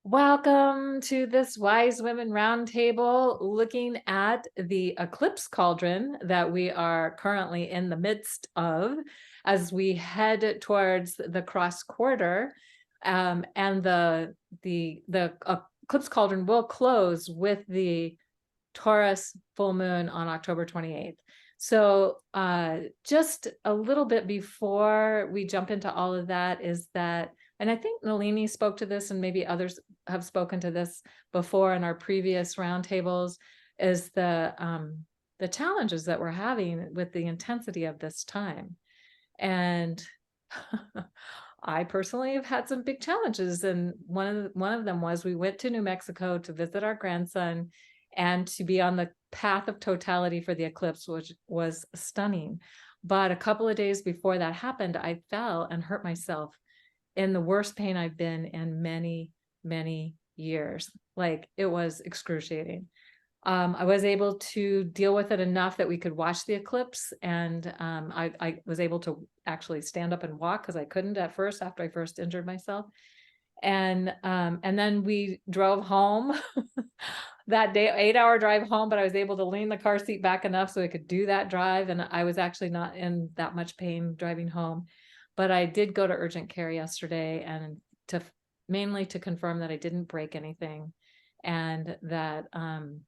Welcome to this Wise Women Roundtable looking at the Eclipse Cauldron that we are currently in the midst of as we head towards the cross quarter. And the Eclipse Cauldron will close with the Taurus full moon on October 28th. So just a little bit before we jump into all of that is that, and I think Nalini spoke to this and maybe others have spoken to this before in our previous roundtables, is the challenges that we're having with the intensity of this time. And I personally have had some big challenges, and one of them was we went to New Mexico to visit our grandson and to be on the path of totality for the eclipse, which was stunning. But a couple of days before that happened, I fell and hurt myself in the worst pain I've been in many, many years. Like, it was excruciating. I was able to deal with it enough that we could watch the eclipse, and I was able to actually stand up and walk because I couldn't at first after I first injured myself. And then we drove home that day, 8-hour drive home, but I was able to lean the car seat back enough so I could do that drive. And I was actually not in that much pain driving home. But I did go to urgent care yesterday and to mainly to confirm that I didn't break anything, and that and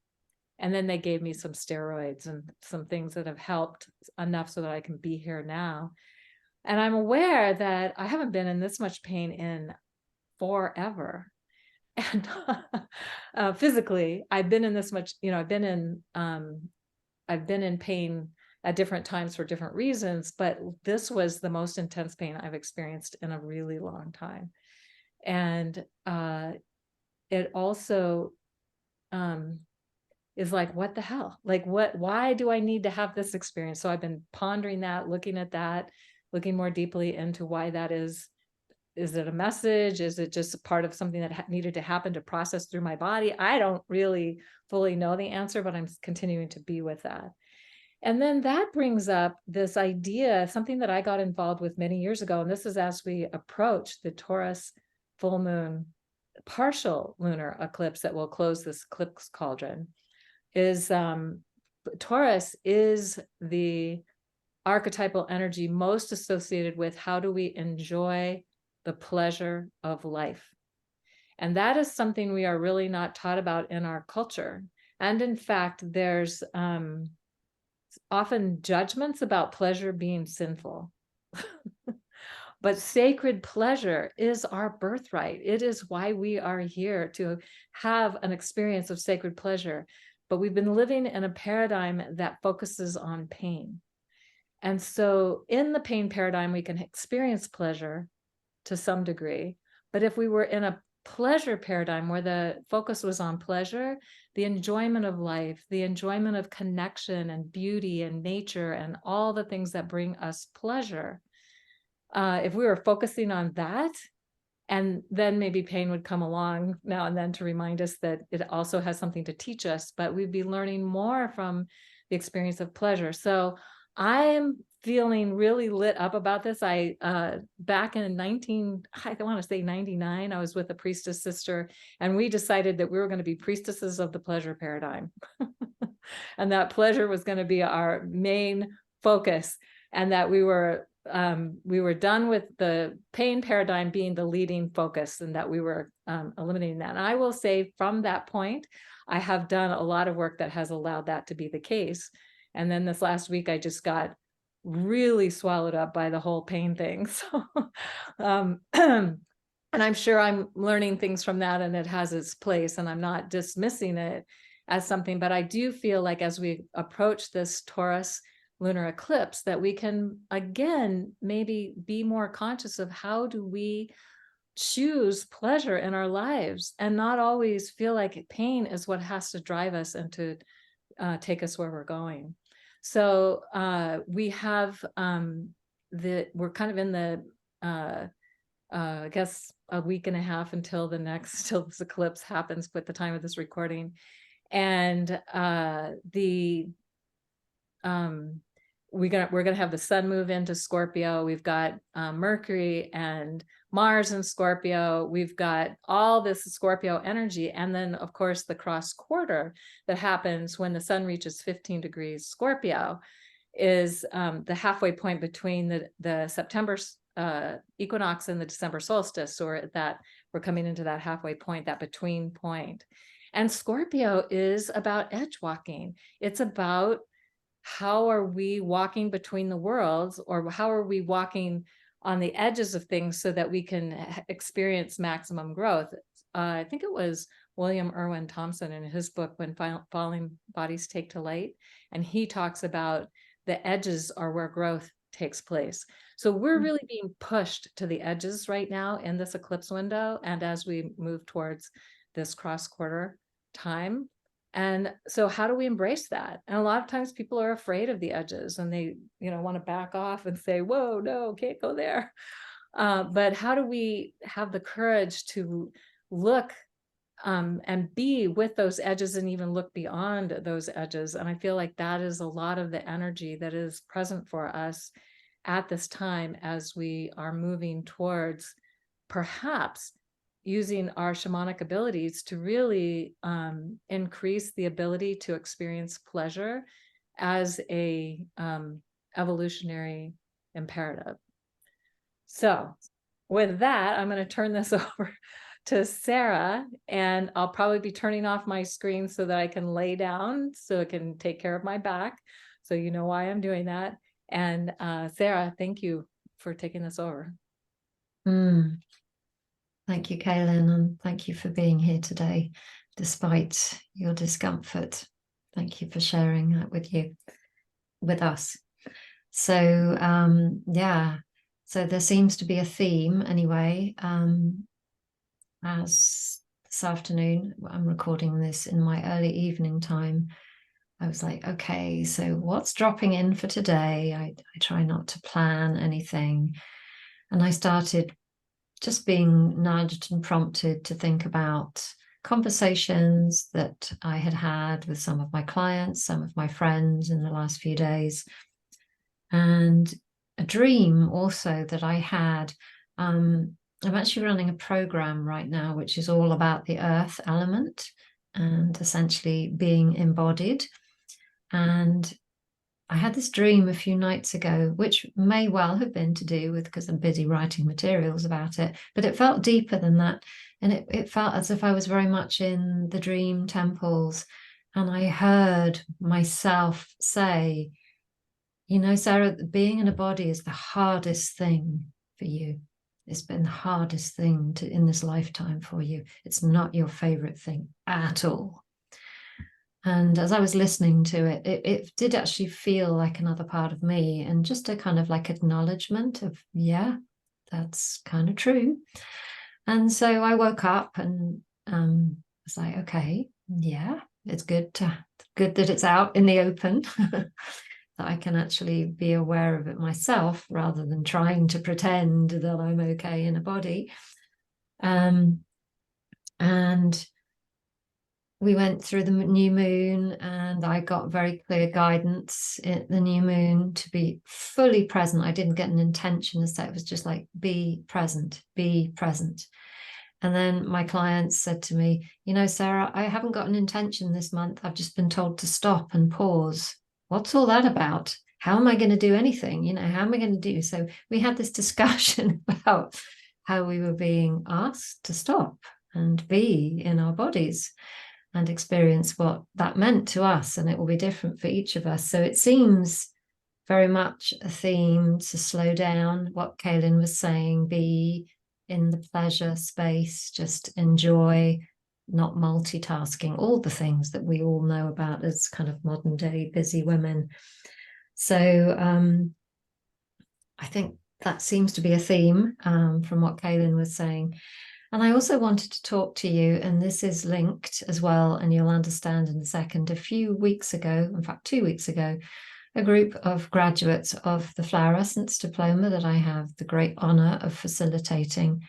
then they gave me some steroids and some things that have helped enough so that I can be here now. And I'm aware that I haven't been in this much pain in forever. And physically, I've been in this much, I've been in pain at different times for different reasons, but this was the most intense pain I've experienced in a really long time. And it also is like, what the hell? Like, why do I need to have this experience? So I've been pondering that, looking at that, looking more deeply into why that is. Is it a message? Is it just a part of something that needed to happen to process through my body? I don't really fully know the answer, but I'm continuing to be with that. And then that brings up this idea, something that I got involved with many years ago. And this is as we approach the Taurus full moon partial lunar eclipse that will close this eclipse cauldron, is Taurus is the archetypal energy most associated with how do we enjoy the pleasure of life. And that is something we are really not taught about in our culture. And in fact, there's often judgments about pleasure being sinful. But sacred pleasure is our birthright. It is why we are here, to have an experience of sacred pleasure. But we've been living in a paradigm that focuses on pain. And so in the pain paradigm, we can experience pleasure to some degree. But if we were in a pleasure paradigm where the focus was on pleasure, the enjoyment of life, the enjoyment of connection and beauty and nature and all the things that bring us pleasure, if we were focusing on that, and then maybe pain would come along now and then to remind us that it also has something to teach us, but we'd be learning more from the experience of pleasure. So I am feeling really lit up about this. I back in I want to say 99, I was with a priestess sister, and we decided that we were going to be priestesses of the pleasure paradigm. And that pleasure was going to be our main focus, and that we were done with the pain paradigm being the leading focus, and that we were eliminating that. And I will say, from that point, I have done a lot of work that has allowed that to be the case. And then this last week, I just got really swallowed up by the whole pain thing. So, and I'm sure I'm learning things from that, and it has its place, and I'm not dismissing it as something, but I do feel like as we approach this Taurus lunar eclipse, that we can again maybe be more conscious of how do we choose pleasure in our lives, and not always feel like pain is what has to drive us and to take us where we're going. So we have we're kind of in the I guess a week and a half until till this eclipse happens with the time of this recording. And we're gonna have the sun move into Scorpio. We've got Mercury and Mars in Scorpio. We've got all this Scorpio energy, and then of course the cross quarter that happens when the sun reaches 15 degrees Scorpio is the halfway point between the September equinox and the December solstice. So we're coming into that halfway point, that between point. And Scorpio is about edge walking. It's about how are we walking between the worlds, or how are we walking on the edges of things so that we can experience maximum growth. I think it was William Irwin Thompson in his book, When Falling Bodies Take to Light, and he talks about the edges are where growth takes place. So we're really being pushed to the edges right now in this eclipse window, and as we move towards this cross quarter time. And so how do we embrace that? And a lot of times people are afraid of the edges, and they, want to back off and say, whoa, no, can't go there. But how do we have the courage to look and be with those edges, and even look beyond those edges? And I feel like that is a lot of the energy that is present for us at this time, as we are moving towards perhaps using our shamanic abilities to really increase the ability to experience pleasure as a evolutionary imperative. So with that, I'm going to turn this over to Sara, and I'll probably be turning off my screen so that I can lay down so it can take care of my back. So you know why I'm doing that. And Sara, thank you for taking this over. Thank you, Kaylin, and thank you for being here today, despite your discomfort. Thank you for sharing that with us. So, so there seems to be a theme anyway. As this afternoon, I'm recording this in my early evening time, I was like, okay, so what's dropping in for today? I try not to plan anything. And I started just being nudged and prompted to think about conversations that I had with some of my clients, some of my friends in the last few days, and a dream also that I had. I'm actually running a program right now, which is all about the earth element and essentially being embodied. And I had this dream a few nights ago, which may well have been to do with, because I'm busy writing materials about it, but it felt deeper than that. And it felt as if I was very much in the dream temples. And I heard myself say, Sara, being in a body is the hardest thing for you. It's been the hardest thing in this lifetime for you. It's not your favorite thing at all. And as I was listening to it, it did actually feel like another part of me, and just a kind of like acknowledgement of, yeah, that's kind of true. And so I woke up and was like, okay, yeah, it's good that it's out in the open, that I can actually be aware of it myself rather than trying to pretend that I'm okay in a body. And we went through the new moon, and I got very clear guidance at the new moon to be fully present. I didn't get an intention as that. It was just like, be present, be present. And then my clients said to me, Sara, I haven't got an intention this month. I've just been told to stop and pause. What's all that about? How am I going to do anything? How am I going to do? So we had this discussion about how we were being asked to stop and be in our bodies and experience what that meant to us, and it will be different for each of us. So it seems very much a theme to slow down, what Kaylin was saying, be in the pleasure space, just enjoy, not multitasking, all the things that we all know about as kind of modern day busy women. So I think that seems to be a theme from what Kaylin was saying. And I also wanted to talk to you, and this is linked as well, and you'll understand in a second. A few weeks ago, in fact, 2 weeks ago, a group of graduates of the Flower Essence Diploma that I have the great honor of facilitating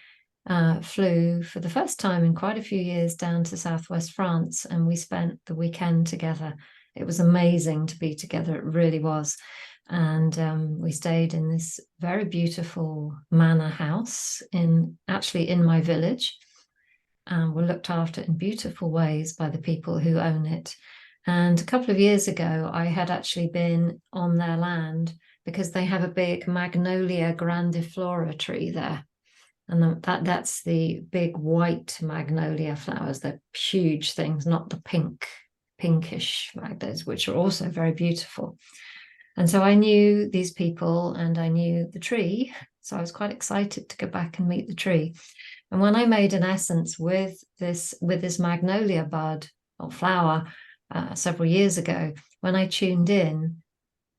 flew for the first time in quite a few years down to Southwest France, and we spent the weekend together. It was amazing to be together, it really was. And we stayed in this very beautiful manor house actually in my village. And we're looked after in beautiful ways by the people who own it. And a couple of years ago, I had actually been on their land because they have a big Magnolia grandiflora tree there. And that's the big white magnolia flowers. They're huge things, not the pinkish magnolias, which are also very beautiful. And so I knew these people and I knew the tree. So I was quite excited to go back and meet the tree. And when I made an essence with this magnolia bud or flower several years ago, when I tuned in,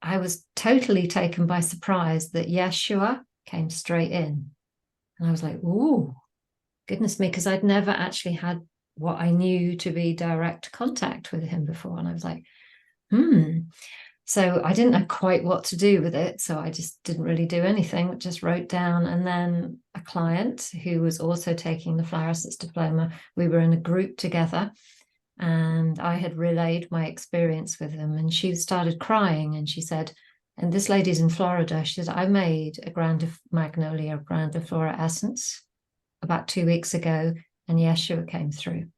I was totally taken by surprise that Yeshua came straight in. And I was like, ooh, goodness me, because I'd never actually had what I knew to be direct contact with him before. And I was like, So I didn't know quite what to do with it. So I just didn't really do anything, just wrote down. And then a client who was also taking the flower essence diploma, we were in a group together and I had relayed my experience with them. And she started crying and she said, and this lady's in Florida, she said, I made a Magnolia grandiflora essence about 2 weeks ago and Yeshua came through.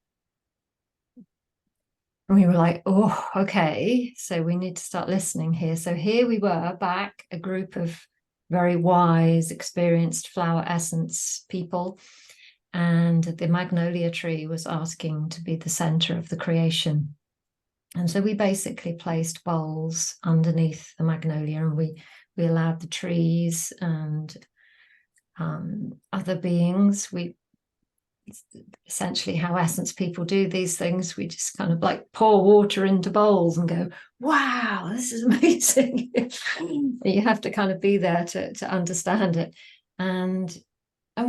And we were like, oh, okay, so we need to start listening here. So here we were back, a group of very wise, experienced flower essence people. And the magnolia tree was asking to be the center of the creation. And so we basically placed bowls underneath the magnolia and we allowed the trees and other beings. It's essentially how essence people do these things. We just kind of like pour water into bowls and go, wow, this is amazing. You have to kind of be there to understand it. And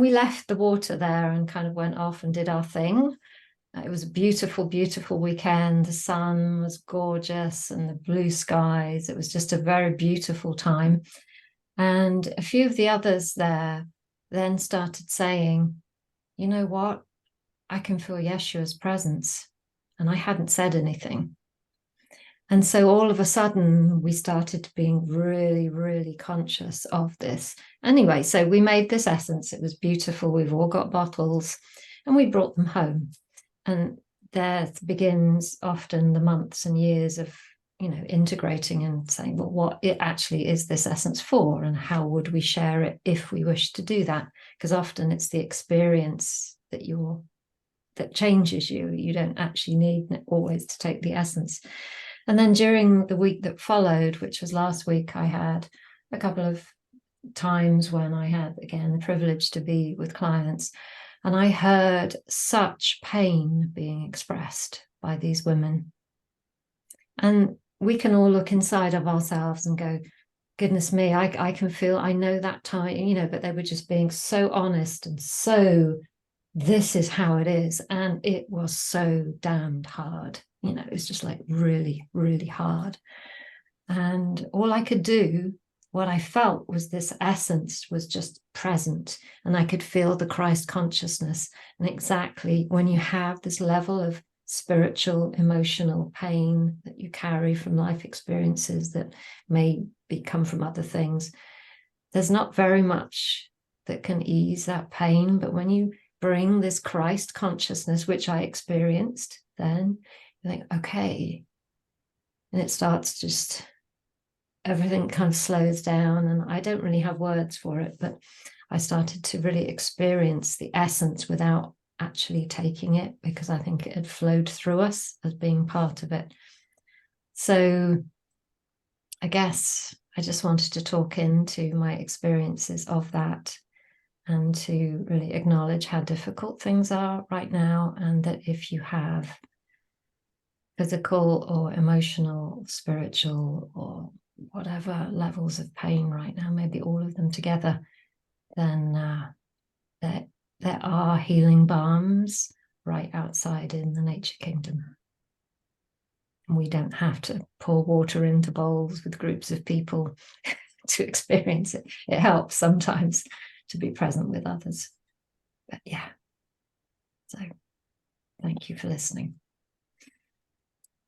we left the water there and kind of went off and did our thing. It was a beautiful, beautiful weekend. The sun was gorgeous and the blue skies. It was just a very beautiful time. And a few of the others there then started saying, you know what? I can feel Yeshua's presence. And I hadn't said anything. And so all of a sudden, we started being really, really conscious of this. Anyway, so we made this essence. It was beautiful. We've all got bottles and we brought them home. And there begins often the months and years of, integrating and saying, well, what it actually is this essence for and how would we share it if we wish to do that? Because often it's the experience that changes you. You don't actually need always to take the essence. And then during the week that followed, which was last week, I had a couple of times when I had, again, the privilege to be with clients. And I heard such pain being expressed by these women. And we can all look inside of ourselves and go, goodness me, I can feel, I know that time, but they were just being so honest and so, this is how it is. And it was so damned hard. It was just like really, really hard. And all I could do, what I felt was this essence was just present. And I could feel the Christ consciousness. And exactly when you have this level of spiritual, emotional pain that you carry from life experiences that may come from other things, there's not very much that can ease that pain. But when you bring this Christ consciousness, which I experienced then, you think, okay. And it starts just, everything kind of slows down. And I don't really have words for it, but I started to really experience the essence without actually taking it, because I think it had flowed through us as being part of it. So I guess I just wanted to talk into my experiences of that and to really acknowledge how difficult things are right now, and that if you have physical or emotional, spiritual, or whatever levels of pain right now, maybe all of them together, then there are healing balms right outside in the nature kingdom. And we don't have to pour water into bowls with groups of people to experience it. It helps sometimes to be present with others. But yeah, so thank you for listening.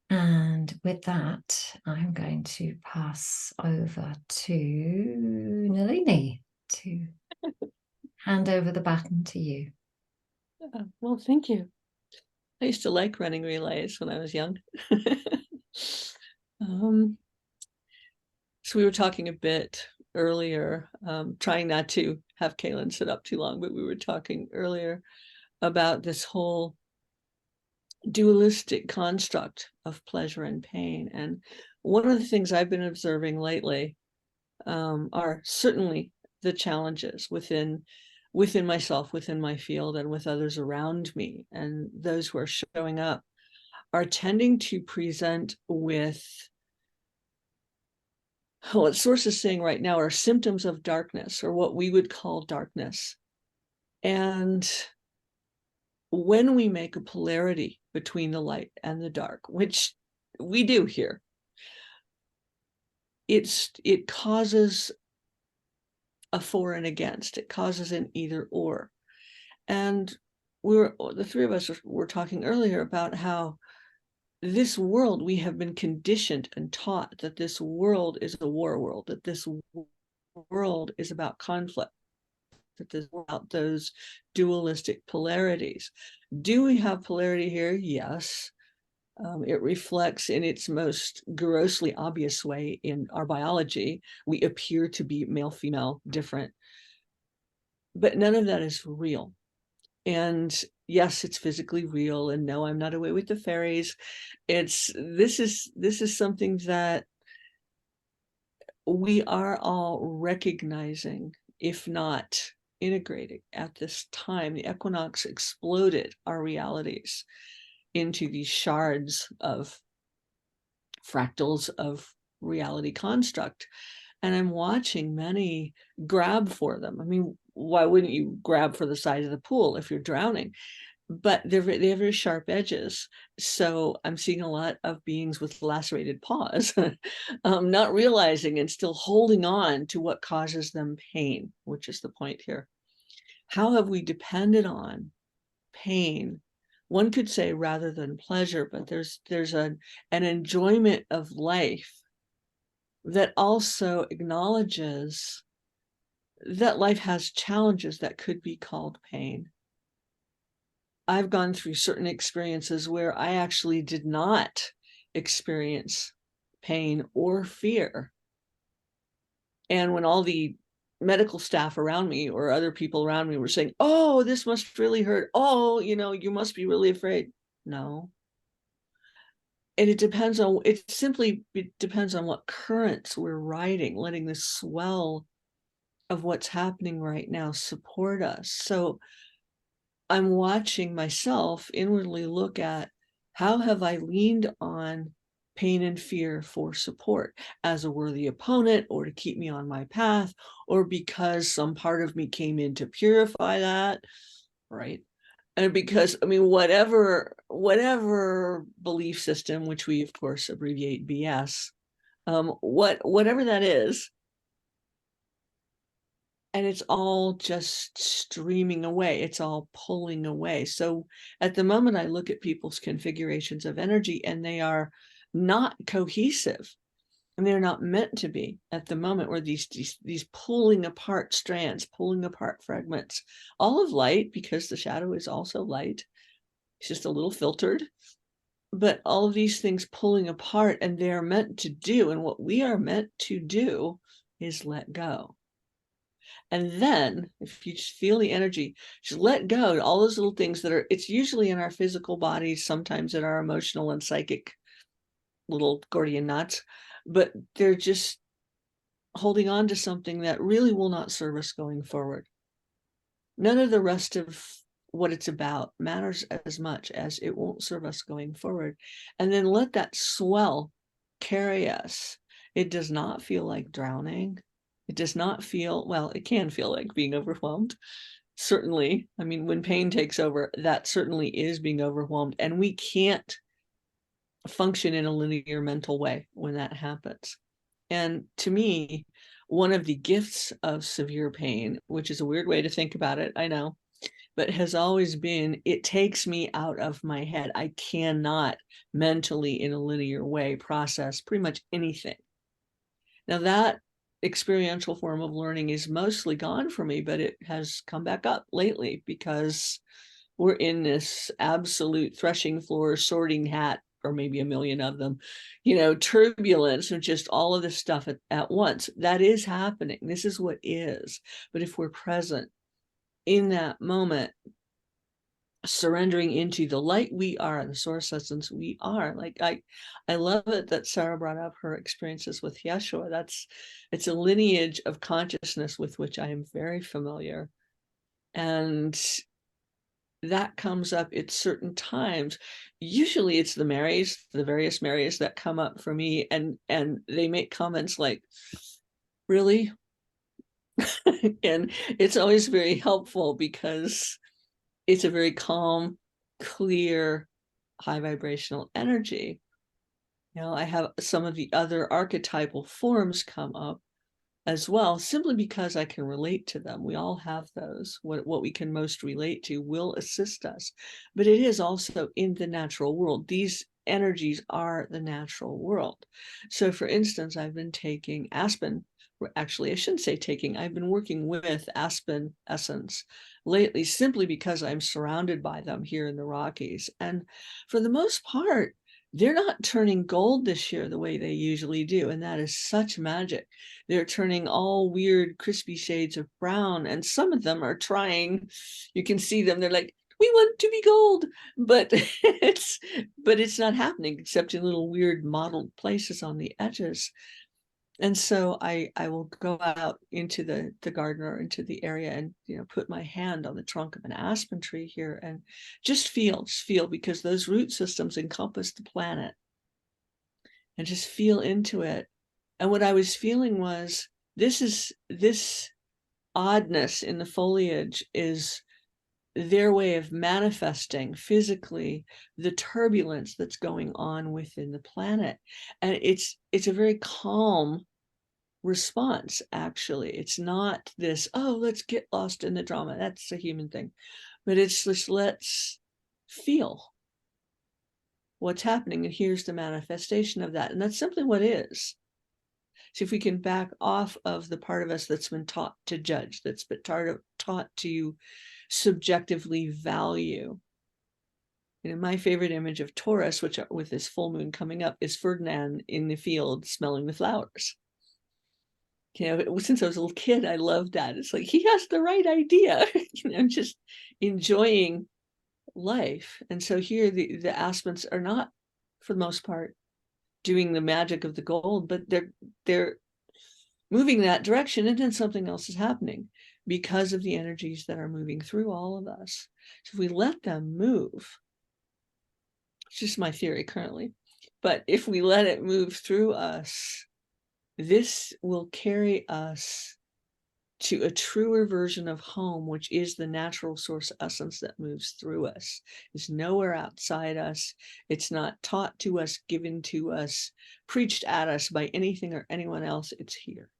And with that, I'm going to pass over to Nalini to hand over the baton to you. Well, thank you. I used to like running relays when I was young. So we were talking a bit earlier, trying not to have Kaylin sit up too long, but we were talking earlier about this whole dualistic construct of pleasure and pain. And one of the things I've been observing lately are certainly the challenges within myself, within my field, and with others around me. And those who are showing up are tending to present with what Source is saying right now are symptoms of darkness, or what we would call darkness. And when we make a polarity between the light and the dark, which we do here, it causes a for and against. It causes an either or. And the three of us were talking earlier about how this world, we have been conditioned and taught that this world is a war world, that this world is about conflict, that this is about those dualistic polarities. Do we have polarity here? Yes. It reflects in its most grossly obvious way in our biology. We appear to be male, female, different, but none of that is real. And yes, it's physically real. And no, I'm not away with the fairies. This is something that we are all recognizing, if not integrating at this time. The equinox exploded our realities into these shards of fractals of reality construct. And I'm watching many grab for them. I mean, why wouldn't you grab for the side of the pool if you're drowning? But they have very sharp edges. So I'm seeing a lot of beings with lacerated paws, not realizing and still holding on to what causes them pain, which is the point here. How have we depended on pain? One could say rather than pleasure, but there's an enjoyment of life that also acknowledges that life has challenges that could be called pain. I've gone through certain experiences where I actually did not experience pain or fear. And when all the medical staff around me or other people around me were saying, oh, this must really hurt. Oh, you must be really afraid. No. And it simply depends on what currents we're riding, letting the swell of what's happening right now support us. So I'm watching myself inwardly look at how have I leaned on pain and fear for support as a worthy opponent, or to keep me on my path, or because some part of me came in to purify that, right? And because, I mean, whatever belief system, which we of course abbreviate BS, whatever that is, and it's all just streaming away. It's all pulling away. So at the moment, I look at people's configurations of energy, and they are not cohesive, and they're not meant to be at the moment, where these pulling apart strands, pulling apart fragments, all of light, because the shadow is also light. It's just a little filtered, but all of these things pulling apart, and they're meant to do, and what we are meant to do is let go. And then if you just feel the energy, just let go. All those little things it's usually in our physical bodies, sometimes in our emotional and psychic little Gordian knots, but they're just holding on to something that really will not serve us going forward. None of the rest of what it's about matters as much as it won't serve us going forward. And then let that swell carry us. It does not feel like drowning. It does not feel, well, it can feel like being overwhelmed. Certainly. I mean, when pain takes over, that certainly is being overwhelmed. And we can't function in a linear mental way when that happens. And to me, one of the gifts of severe pain, which is a weird way to think about it, I know, but has always been, it takes me out of my head. I cannot mentally, in a linear way, process pretty much anything. Now that experiential form of learning is mostly gone for me, but it has come back up lately because we're in this absolute threshing floor, sorting hat, or maybe a million of them, turbulence of just all of this stuff at once. That is happening. This is what is. But if we're present in that moment, surrendering into the light we are, the source essence we are. Like I love it that Sara brought up her experiences with Yeshua. It's a lineage of consciousness with which I am very familiar. And that comes up at certain times. Usually it's the various Marys that come up for me, and they make comments like, really? And it's always very helpful because it's a very calm, clear, high vibrational energy. I have some of the other archetypal forms come up as well, simply because I can relate to them. We all have those. What we can most relate to will assist us. But it is also in the natural world. These energies are the natural world. So for instance, I've been taking Aspen. Actually, I shouldn't say taking. I've been working with Aspen Essence lately simply because I'm surrounded by them here in the Rockies. And for the most part, they're not turning gold this year the way they usually do. And that is such magic. They're turning all weird, crispy shades of brown. And some of them are trying, you can see them, they're like, we want to be gold, but it's not happening except in little weird mottled places on the edges. And so I will go out into the garden or into the area and put my hand on the trunk of an aspen tree here and just feel, because those root systems encompass the planet, and just feel into it. And what I was feeling was this oddness in the foliage is their way of manifesting physically the turbulence that's going on within the planet. And it's a very calm response, actually. It's not this, oh, let's get lost in the drama. That's a human thing. But it's just, let's feel what's happening. And here's the manifestation of that. And that's simply what is. So if we can back off of the part of us that's been taught to judge, that's been taught to subjectively value. My favorite image of Taurus, which with this full moon coming up, is Ferdinand in the field smelling the flowers. Since I was a little kid, I loved that. It's like, he has the right idea, just enjoying life. And so here the aspens are not, for the most part, doing the magic of the gold, but they're moving that direction, and then something else is happening because of the energies that are moving through all of us. So if we let them move, it's just my theory currently, but if we let it move through us, this will carry us to a truer version of home, which is the natural source essence that moves through us. It's nowhere outside us. It's not taught to us, given to us, preached at us by anything or anyone else. It's here.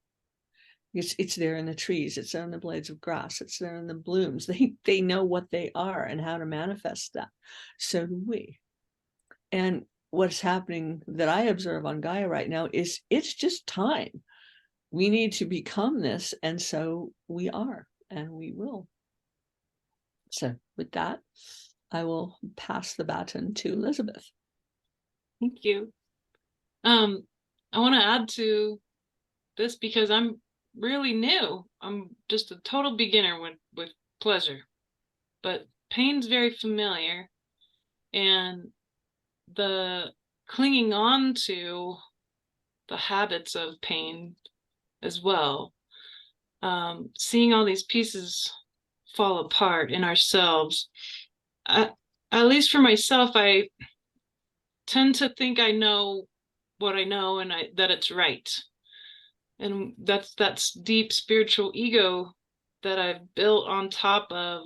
It's there in the trees. It's there in the blades of grass. It's there in the blooms. They know what they are and how to manifest that. So do we. And what's happening that I observe on Gaia right now is it's just time. We need to become this, and so we are, and we will. So with that, I will pass the baton to Elizabeth. Thank you. I want to add to this because I'm really new. I'm just a total beginner with pleasure, but pain's very familiar, and the clinging on to the habits of pain as well. Seeing all these pieces fall apart in ourselves. At least for myself, I tend to think I know what I know, and that it's right. And that's deep spiritual ego that I've built on top of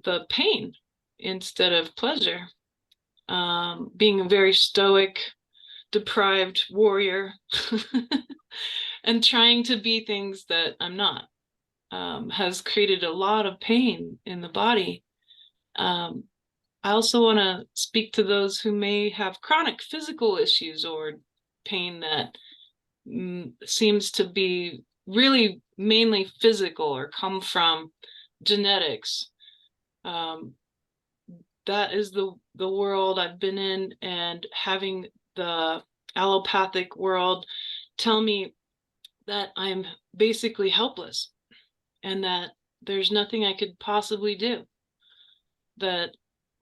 the pain instead of pleasure. Being a very stoic, deprived warrior and trying to be things that I'm not. has created a lot of pain in the body. I also want to speak to those who may have chronic physical issues or pain that seems to be really mainly physical or come from genetics. That is the world I've been in, and having the allopathic world tell me that I'm basically helpless and that there's nothing I could possibly do, that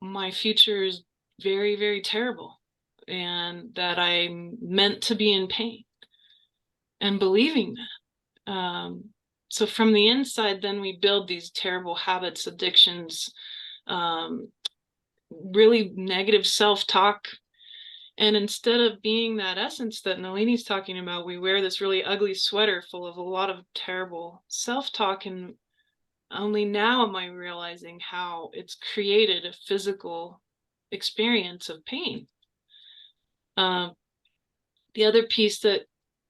my future is very, very terrible, and that I'm meant to be in pain, and believing that. So from the inside, then we build these terrible habits, addictions, really negative self-talk. And instead of being that essence that Nalini's talking about, we wear this really ugly sweater full of a lot of terrible self-talk. And only now am I realizing how it's created a physical experience of pain. The other piece that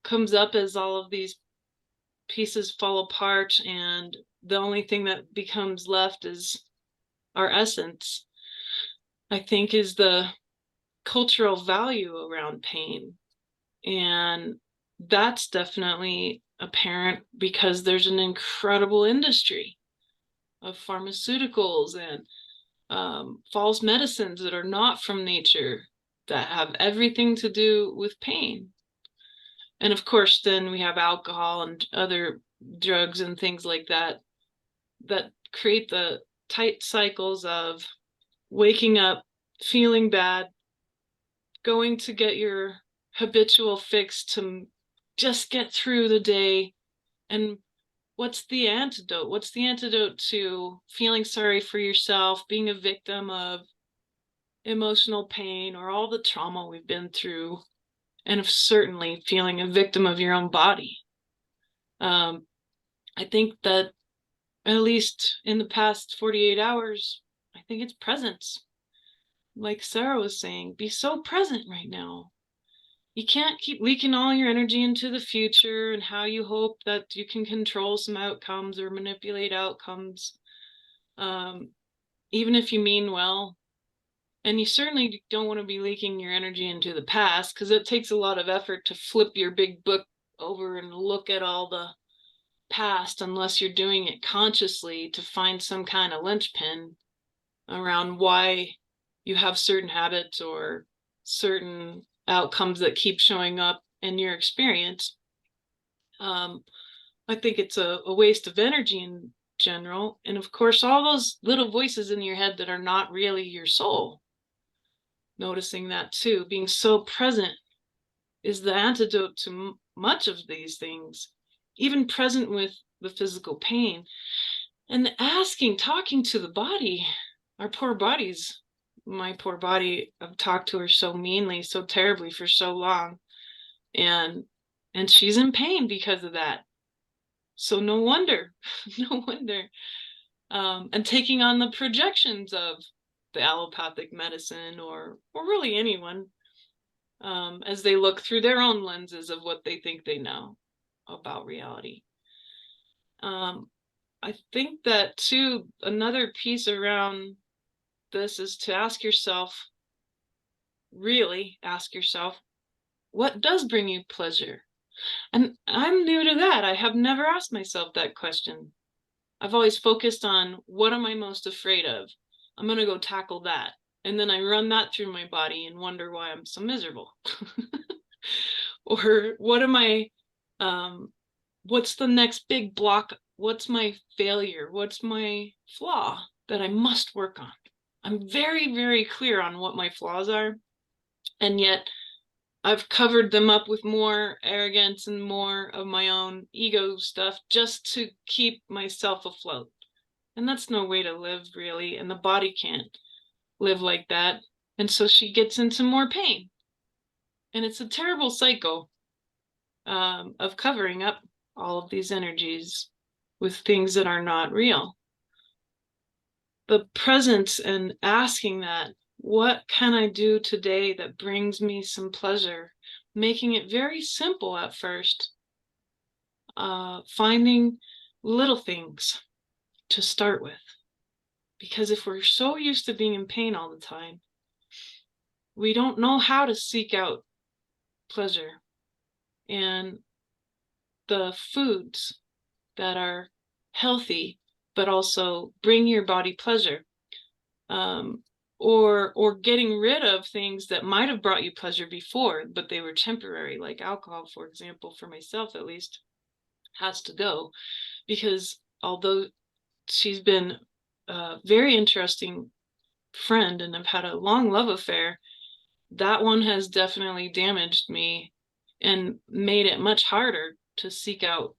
comes up as all of these pieces fall apart and the only thing that becomes left is our essence, I think, is the cultural value around pain. And that's definitely apparent because there's an incredible industry of pharmaceuticals and false medicines that are not from nature that have everything to do with pain. And of course, then we have alcohol and other drugs and things like that that create the tight cycles of waking up, feeling bad, going to get your habitual fix to just get through the day. And what's the antidote? What's the antidote to feeling sorry for yourself, being a victim of emotional pain or all the trauma we've been through, and of certainly feeling a victim of your own body? I think that at least in the past 48 hours, I think it's presence. Like Sara was saying, be so present right now. You can't keep leaking all your energy into the future and how you hope that you can control some outcomes or manipulate outcomes, even if you mean well. And you certainly don't want to be leaking your energy into the past, because it takes a lot of effort to flip your big book over and look at all the past, unless you're doing it consciously to find some kind of linchpin around why you have certain habits or certain outcomes that keep showing up in your experience. I think it's a waste of energy in general. And of course, all those little voices in your head that are not really your soul. Noticing that too, being so present is the antidote to much of these things, even present with the physical pain. And talking to the body, our poor bodies. My poor body, I've talked to her so meanly, so terribly for so long. And she's in pain because of that. So no wonder, no wonder. And taking on the projections of the allopathic medicine or really anyone, as they look through their own lenses of what they think they know about reality. I think that too, another piece around this is to ask yourself, really ask yourself, what does bring you pleasure? And I'm new to that. I have never asked myself that question. I've always focused on, what am I most afraid of? I'm going to go tackle that. And then I run that through my body and wonder why I'm so miserable. Or what am I, what's the next big block? What's my failure? What's my flaw that I must work on? I'm very, very clear on what my flaws are. And yet I've covered them up with more arrogance and more of my own ego stuff just to keep myself afloat. And that's no way to live, really. And the body can't live like that. And so she gets into more pain. And it's a terrible cycle of covering up all of these energies with things that are not real. The presence and asking that, what can I do today that brings me some pleasure? Making it very simple at first. Finding little things to start with. Because if we're so used to being in pain all the time, we don't know how to seek out pleasure. And the foods that are healthy, but also bring your body pleasure, or getting rid of things that might have brought you pleasure before, but they were temporary, like alcohol, for example, for myself at least, has to go. Because although she's been a very interesting friend and I've had a long love affair, that one has definitely damaged me and made it much harder to seek out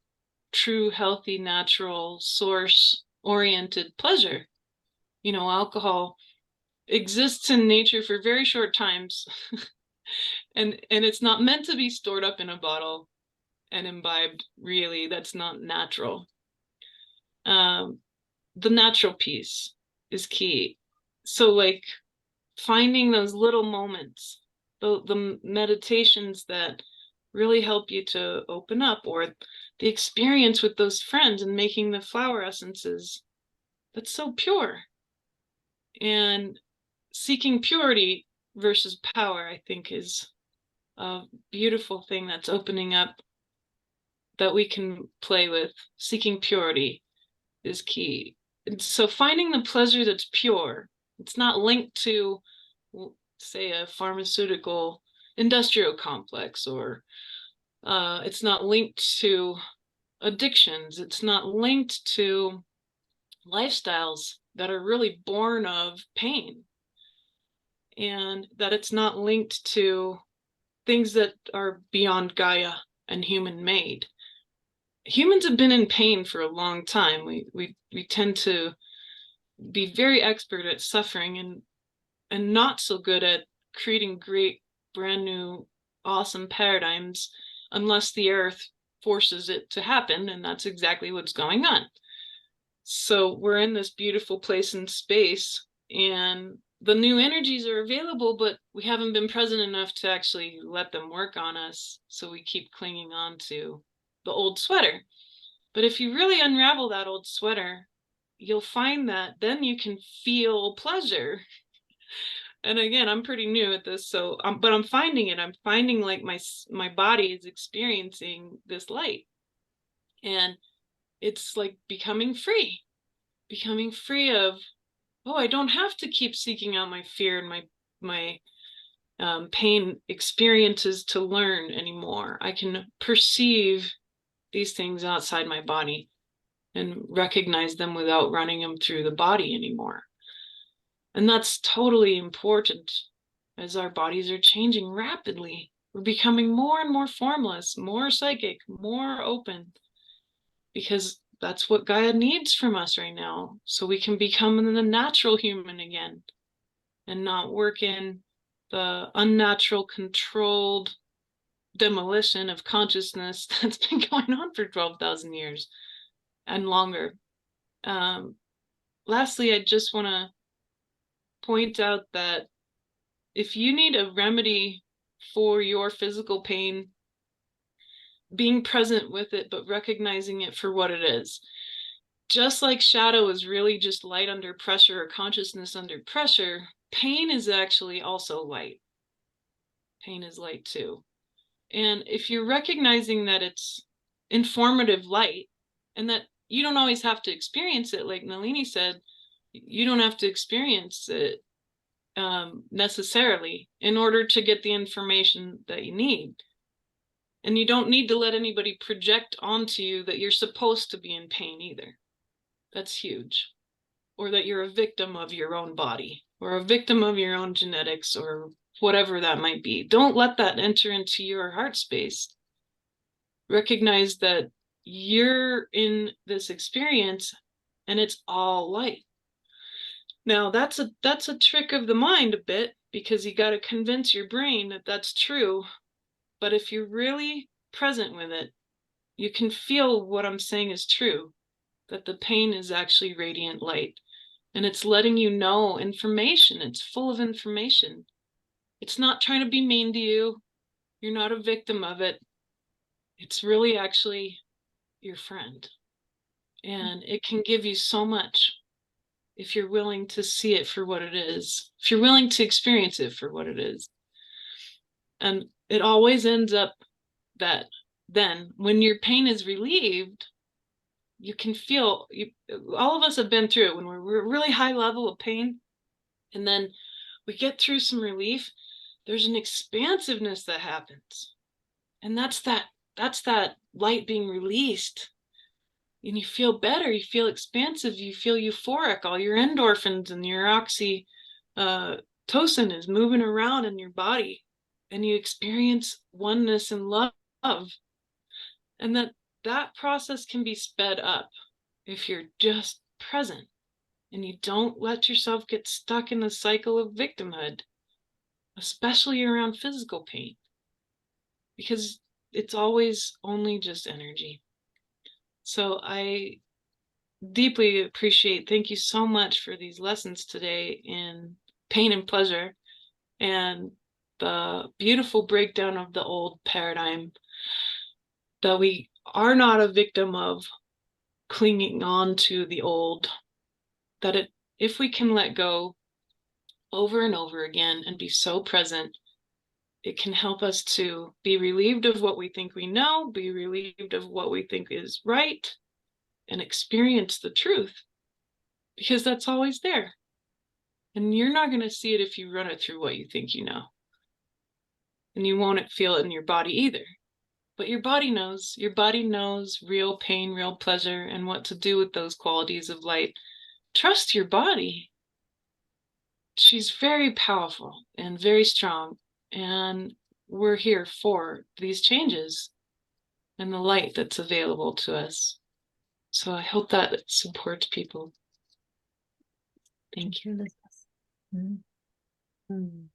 true, healthy, natural, source-oriented pleasure. You know, alcohol exists in nature for very short times, and it's not meant to be stored up in a bottle and imbibed. Really, that's not natural. The natural piece is key. So, like, finding those little moments, the meditations that really help you to open up, or the experience with those friends and making the flower essences, that's so pure. And seeking purity versus power, I think, is a beautiful thing that's opening up that we can play with. Seeking purity is key. And so finding the pleasure that's pure, it's not linked to, say, a pharmaceutical industrial complex, or it's not linked to addictions. It's not linked to lifestyles that are really born of pain, and that it's not linked to things that are beyond Gaia and human made. Humans have been in pain for a long time. We tend to be very expert at suffering and not so good at creating great, brand new, awesome paradigms unless the earth forces it to happen, and that's exactly what's going on. So we're in this beautiful place in space, and the new energies are available, but we haven't been present enough to actually let them work on us. So we keep clinging on to the old sweater. But if you really unravel that old sweater, you'll find that then you can feel pleasure. And again, I'm pretty new at this, so but I'm finding it. I'm finding like my body is experiencing this light, and it's like becoming free of, oh, I don't have to keep seeking out my fear and my pain experiences to learn anymore. I can perceive these things outside my body and recognize them without running them through the body anymore. And that's totally important as our bodies are changing rapidly. We're becoming more and more formless, more psychic, more open, because that's what Gaia needs from us right now, so we can become the natural human again and not work in the unnatural, controlled demolition of consciousness that's been going on for 12,000 years and longer. Lastly, I just want to point out that if you need a remedy for your physical pain, being present with it, but recognizing it for what it is. Just like shadow is really just light under pressure, or consciousness under pressure, pain is actually also light. Pain is light too. And if you're recognizing that it's informative light, and that you don't always have to experience it, like Nalini said, you don't have to experience it necessarily in order to get the information that you need. And you don't need to let anybody project onto you that you're supposed to be in pain either. That's huge. Or that you're a victim of your own body, or a victim of your own genetics, or whatever that might be. Don't let that enter into your heart space. Recognize that you're in this experience and it's all light. Now, that's a trick of the mind a bit, because you got to convince your brain that that's true. But if you're really present with it, you can feel what I'm saying is true, that the pain is actually radiant light, and it's letting you know information. It's full of information. It's not trying to be mean to you. You're not a victim of it. It's really actually your friend. And it can give you so much if you're willing to see it for what it is, if you're willing to experience it for what it is. And it always ends up that then when your pain is relieved, you can feel, all of us have been through it when we're really high level of pain, and then we get through some relief, there's an expansiveness that happens. And that's that light being released. And you feel better, you feel expansive, you feel euphoric, all your endorphins and your oxytocin is moving around in your body, and you experience oneness and love. And that process can be sped up if you're just present and you don't let yourself get stuck in the cycle of victimhood, especially around physical pain, because it's always only just energy. So I deeply appreciate, thank you so much for these lessons today in pain and pleasure, and the beautiful breakdown of the old paradigm that we are not a victim of clinging on to the old, that if we can let go over and over again and be so present, it can help us to be relieved of what we think we know, be relieved of what we think is right, and experience the truth, because that's always there. And you're not going to see it if you run it through what you think you know. And you won't feel it in your body either. But your body knows. Your body knows real pain, real pleasure, and what to do with those qualities of light. Trust your body. She's very powerful and very strong. And we're here for these changes and the light that's available to us. So I hope that it supports people. Thank you. Mm. Mm.